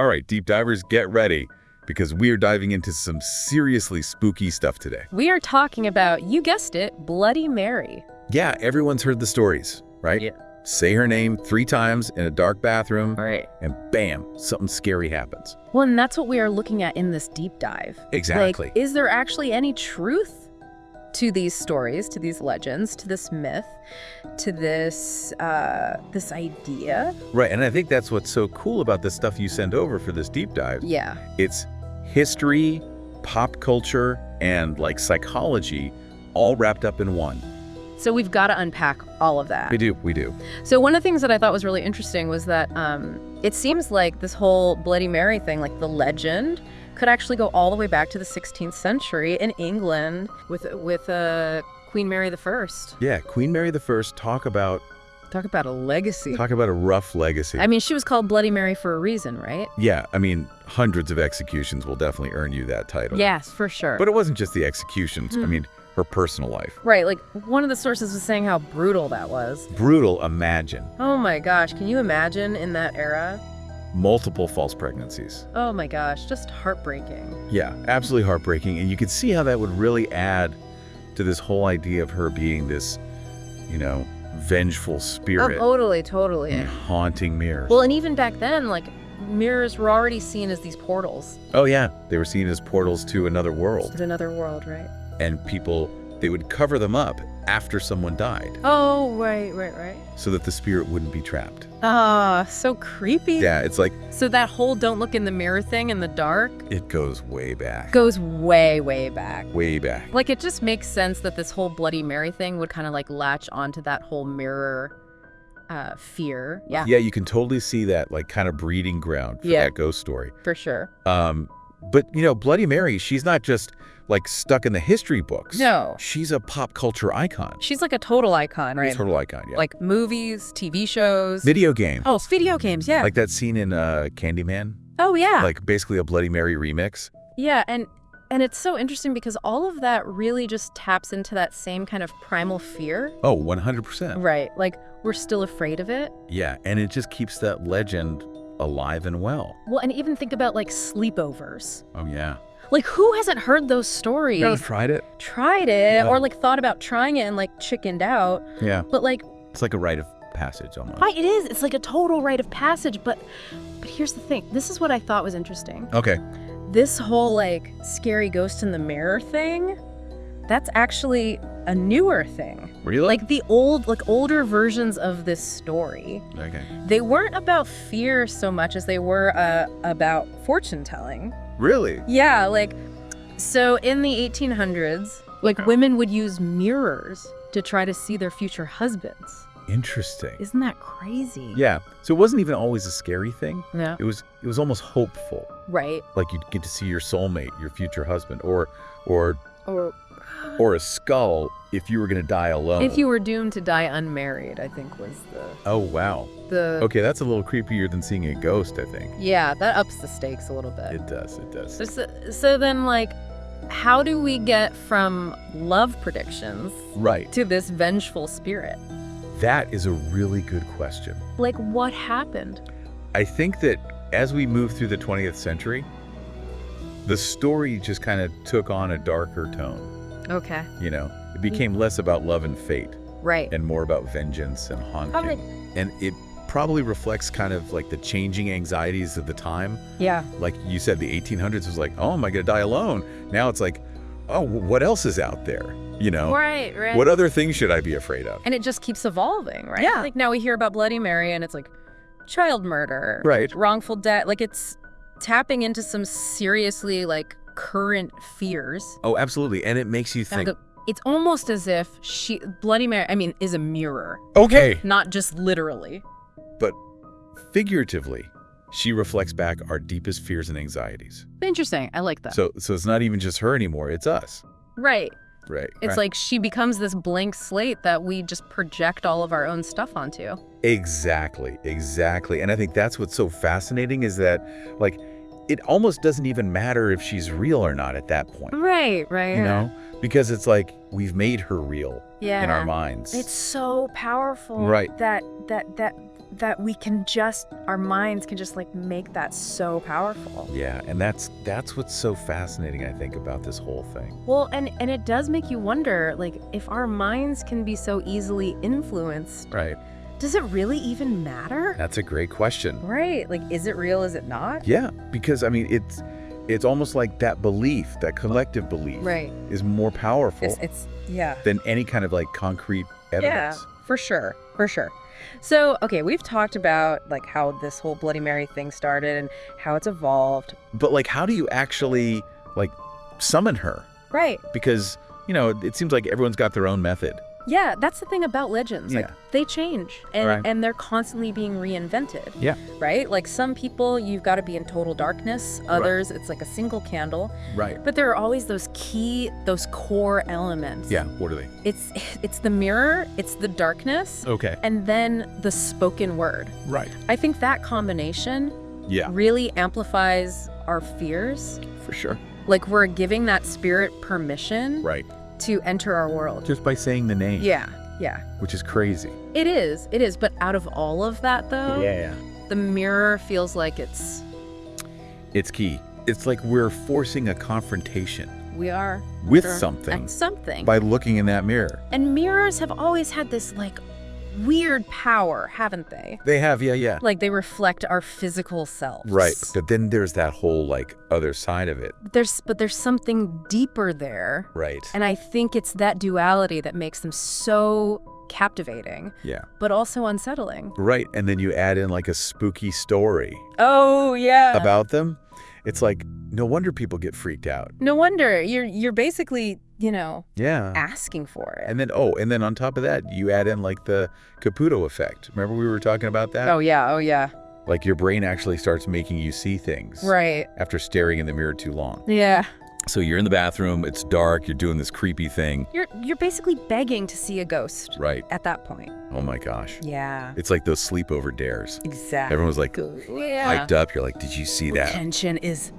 All right, deep divers, get ready, because we are diving into some seriously spooky stuff today. We are talking about, you guessed it, Bloody Mary. Yeah, everyone's heard the stories, right? Yeah. Say her name 3 times in a dark bathroom, Right. and bam, something scary happens. Well, and that's what we are looking at in this deep dive. Exactly. Like, is there actually any truth to these stories, to these legends, to this myth, to this this idea? Right, and I think that's what's so cool about the stuff you send over for this deep dive. Yeah. It's history, pop culture, and like psychology all wrapped up in one. So we've got to unpack all of that. We do. So one of the things that I thought was really interesting was that it seems like this whole Bloody Mary thing, like the legend, could actually go all the way back to the 16th century in England with Queen Mary I. Yeah, Queen Mary I, talk about a legacy. a rough legacy. I mean, she was called Bloody Mary for a reason, right? Yeah, I mean, hundreds of executions will definitely earn you that title. Yes, for sure. But it wasn't just the executions. I mean, her personal life. Right, like one of the sources was saying how brutal that was. Brutal, imagine. Oh my gosh, can you imagine in that era? Multiple false pregnancies. Oh my gosh, just heartbreaking. Yeah, absolutely heartbreaking. And you could see how that would really add to this whole idea of her being this, vengeful spirit. Oh, totally. And haunting mirrors. Well, and even back then, like, mirrors were already seen as these portals. Oh yeah, they were seen as portals to another world. To another world, right? And people, they would cover them up after someone died. Oh, right. So that the spirit wouldn't be trapped. Ah, so creepy. Yeah, it's like... So that whole don't look in the mirror thing in the dark? It goes way back. Goes way, way back. Way back. Like, it just makes sense that this whole Bloody Mary thing would kind of like latch onto that whole mirror fear. Yeah. Yeah, you can totally see that like kind of breeding ground for that ghost story. For sure. But, Bloody Mary, she's not just like stuck in the history books. No. She's a pop culture icon. She's like a total icon, right? A total icon, yeah. Like movies, TV shows. Video game. Oh, video games, yeah. Like that scene in Candyman. Oh, yeah. Like basically a Bloody Mary remix. Yeah, and it's so interesting because all of that really just taps into that same kind of primal fear. Oh, 100%. Right. Like, we're still afraid of it. Yeah, and it just keeps that legend alive and well. Well, and even think about like sleepovers. Oh, yeah. Like, who hasn't heard those stories? You tried it? Yeah. Or like thought about trying it and like chickened out. Yeah. But like... It's like a rite of passage almost. Right, it is. It's like a total rite of passage. But here's the thing. This is what I thought was interesting. Okay. This whole like scary ghost in the mirror thing, that's actually a newer thing. Really? Like the older versions of this story. Okay. They weren't about fear so much as they were about fortune telling. Really? Yeah, like, so in the 1800s, like women would use mirrors to try to see their future husbands. Interesting. Isn't that crazy? Yeah. So it wasn't even always a scary thing. Yeah. It was almost hopeful. Right. Like you'd get to see your soulmate, your future husband, or a skull if you were going to die alone. If you were doomed to die unmarried, I think was the... Oh, wow. Okay, that's a little creepier than seeing a ghost, I think. Yeah, that ups the stakes a little bit. It does. So then, like, how do we get from love predictions to this vengeful spirit? That is a really good question. Like, what happened? I think that as we move through the 20th century, the story just kind of took on a darker tone. Okay. It became less about love and fate. Right. And more about vengeance and haunting. And it probably reflects kind of like the changing anxieties of the time. Yeah. Like you said, the 1800s was like, oh, am I going to die alone? Now it's like, oh, what else is out there? Right. What other things should I be afraid of? And it just keeps evolving, right? Yeah. Like now we hear about Bloody Mary and it's like child murder. Right. Wrongful death. Like it's tapping into some seriously like current fears. Oh, absolutely. And it makes you think. It's almost as if Bloody Mary, is a mirror. Okay. Not just literally. But figuratively, she reflects back our deepest fears and anxieties. Interesting. I like that. So it's not even just her anymore. It's us. Right. Right. It's like she becomes this blank slate that we just project all of our own stuff onto. Exactly. And I think that's what's so fascinating is that, like, it almost doesn't even matter if she's real or not at that point. Right. Because it's like we've made her real Yeah. in our minds. It's so powerful. Right. That we can just, our minds can just like make that so powerful. Yeah, and that's what's so fascinating, I think, about this whole thing. Well, and it does make you wonder, like, if our minds can be so easily influenced, Right. does it really even matter? That's a great question. Right. Like, is it real? Is it not? Yeah, because I mean, it's almost like that belief, that collective belief, Right. is more powerful Yeah. than any kind of like concrete evidence. Yeah, for sure. For sure. So, okay, we've talked about like how this whole Bloody Mary thing started and how it's evolved. But like, how do you actually like summon her? Right. Because, it seems like everyone's got their own method. Yeah, that's the thing about legends. Like, Yeah. they change and, Right. and they're constantly being reinvented. Yeah. Right? Like, some people, you've got to be in total darkness. Others, it's like a single candle. Right. But there are always those core elements. Yeah. What are they? It's the mirror, it's the darkness, Okay. and then the spoken word. Right. I think that combination Yeah. really amplifies our fears. For sure. Like, we're giving that spirit permission Right. to enter our world. Just by saying the name. Yeah. Yeah. Which is crazy. It is. But out of all of that, though, Yeah. the mirror feels like it's, It's key. It's like we're forcing a confrontation we are with Sure. something at something. by looking in that mirror. And mirrors have always had this, like, weird power, haven't they? They have, yeah. Like, they reflect our physical selves. Right. But then there's that whole like other side of it. But there's something deeper there. Right. And I think it's that duality that makes them so captivating, Yeah. but also unsettling. Right. And then you add in like a spooky story Oh, yeah. about them. It's like, no wonder people get freaked out. No wonder. You're basically, Yeah. asking for it. And then on top of that, you add in like the Caputo effect. Remember we were talking about that? Oh, yeah. Like your brain actually starts making you see things. Right. After staring in the mirror too long. Yeah. So you're in the bathroom, it's dark, you're doing this creepy thing. You're basically begging to see a ghost. Right. At that point. Oh my gosh. Yeah. It's like those sleepover dares. Exactly. Everyone was like Yeah. hyped up. You're like, did you see that? Tension is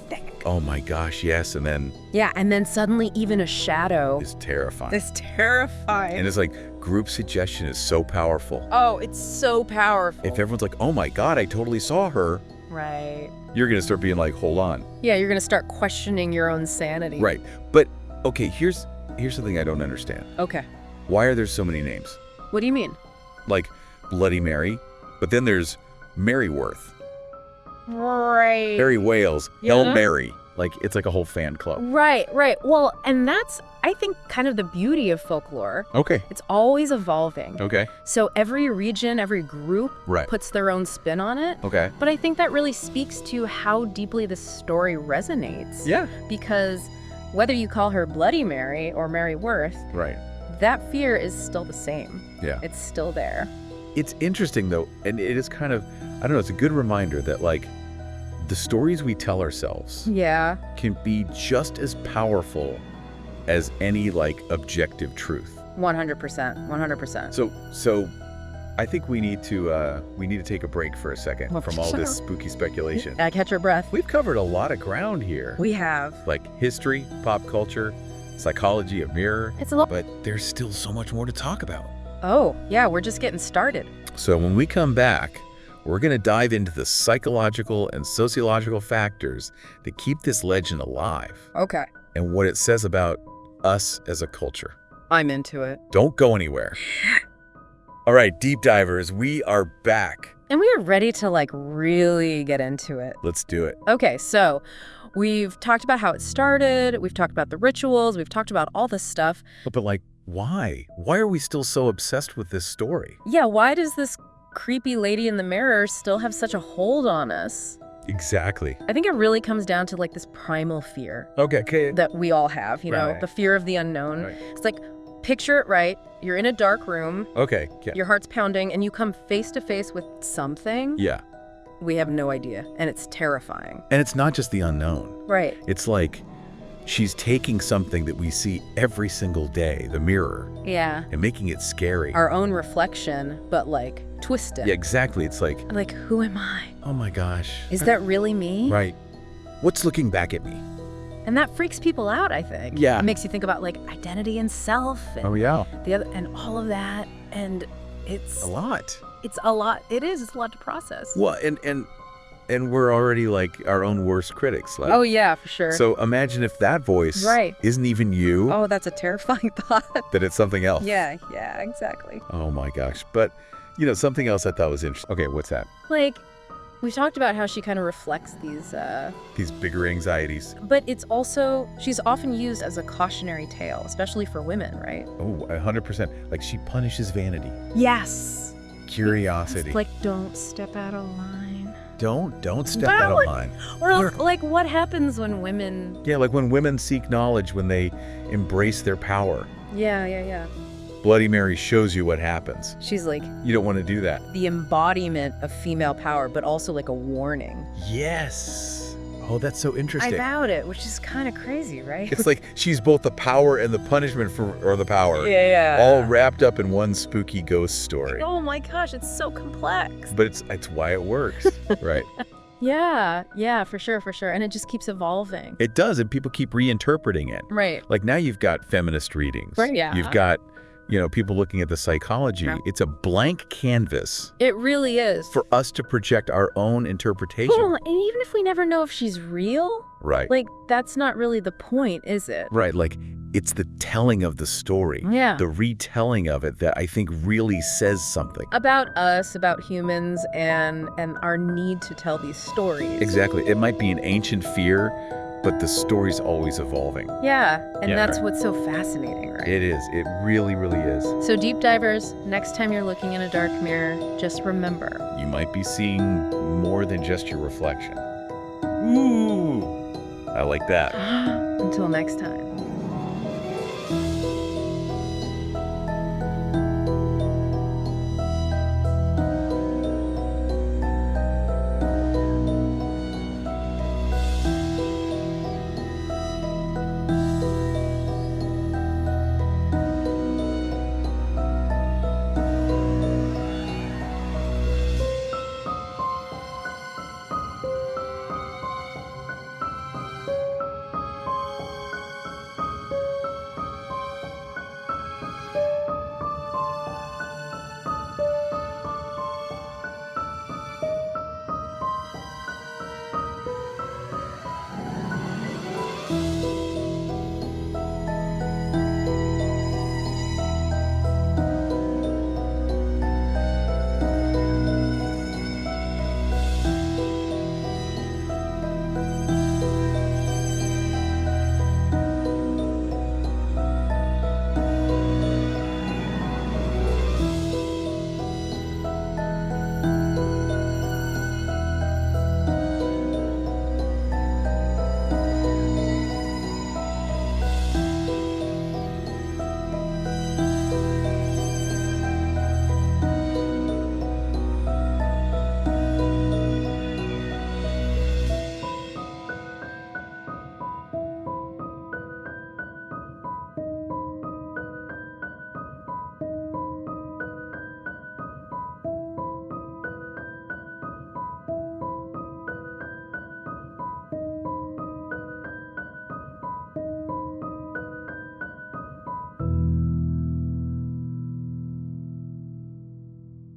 thick. Oh my gosh, yes. And then Yeah, and then suddenly even a shadow. it's terrifying. It's terrifying. And it's like group suggestion is so powerful. Oh, it's so powerful. If everyone's like, oh my God, I totally saw her, Right. you're going to start being like, hold on. Yeah, you're going to start questioning your own sanity. Right. But okay, here's something I don't understand. Okay. Why are there so many names? What do you mean? Like Bloody Mary, but then there's Maryworth, Right. Mary Wales, Yeah. Hail Mary. Like it's like a whole fan club. Right. Well, and that's, I think, kind of the beauty of folklore. Okay. It's always evolving. Okay. So every region, every group Right. puts their own spin on it. Okay. But I think that really speaks to how deeply the story resonates. Yeah. Because whether you call her Bloody Mary or Mary Worth, Right. that fear is still the same. Yeah. It's still there. It's interesting though, and it is kind of, I don't know, it's a good reminder that like the stories we tell ourselves Yeah. can be just as powerful as any like objective truth. 100%. 100%. So I think we need to take a break for a second Well, from all this sure. spooky speculation. Catch your breath. We've covered a lot of ground here. We have. Like history, pop culture, psychology of mirror, It's a lot. but there's still so much more to talk about. Oh, yeah, we're just getting started. So when we come back, we're going to dive into the psychological and sociological factors that keep this legend alive Okay. and what it says about us as a culture. I'm into it. Don't go anywhere. All right, deep divers, we are back. And we are ready to like really get into it. Let's do it. Okay, so we've talked about how it started. We've talked about the rituals. We've talked about all this stuff. But like, why? Why are we still so obsessed with this story? Yeah, why does this creepy lady in the mirror still have such a hold on us? Exactly. I think it really comes down to like this primal fear Okay. that we all have, you know, Right. the fear of the unknown. Right. It's like, picture it right. You're in a dark room, Okay. Yeah. your heart's pounding, and you come face to face with something. Yeah. We have no idea, and it's terrifying. And it's not just the unknown. Right. It's like she's taking something that we see every single day, the mirror, Yeah. and making it scary. Our own reflection, but like twisted. Yeah, exactly. It's like, Like, who am I? oh my gosh. Is that really me? Right. What's looking back at me? And that freaks people out, I think. Yeah. It makes you think about like identity and self and Oh, yeah. the other and all of that. And it's A lot. It's a lot. It is. It's a lot to process. Well, and we're already like our own worst critics. Like, Oh yeah, for sure. so imagine if that voice Right. isn't even you, Oh, that's a terrifying thought. that it's something else. Yeah, exactly. Oh my gosh. But, something else I thought was interesting. Okay, what's that? Like, we talked about how she kind of reflects These bigger anxieties. but it's also, she's often used as a cautionary tale, especially for women, right? Oh, 100%. Like she punishes vanity, Yes. curiosity. It's like, don't step out of line. Don't step But out of like- line. Or else, like, what happens when women... Yeah, like when women seek knowledge, when they embrace their power. Yeah. Bloody Mary shows you what happens. She's like You don't want to do that. the embodiment of female power, but also like a warning Yes. Oh, that's so interesting. about it, which is kind of crazy, right? It's like she's both the power and the punishment or the power. Yeah. All wrapped up in one spooky ghost story. Oh my gosh, it's so complex. But it's why it works, right? Yeah, for sure. And it just keeps evolving. It does, and people keep reinterpreting it. Right. Like now you've got feminist readings. Right, yeah. You've got, people looking at the psychology. Yeah. It's a blank canvas It really is. for us to project our own interpretation. Well, and even if we never know if she's real, Right. like, that's not really the point, is it? Right, like it's the telling of the story. Yeah. The retelling of it that I think really says something. About us, about humans, and our need to tell these stories. Exactly. It might be an ancient fear, but the story's always evolving. Yeah, and Yeah. that's what's so fascinating, right? It is. It really, really is. So deep divers, next time you're looking in a dark mirror, just remember. You might be seeing more than just your reflection. Ooh, I like that. Until next time.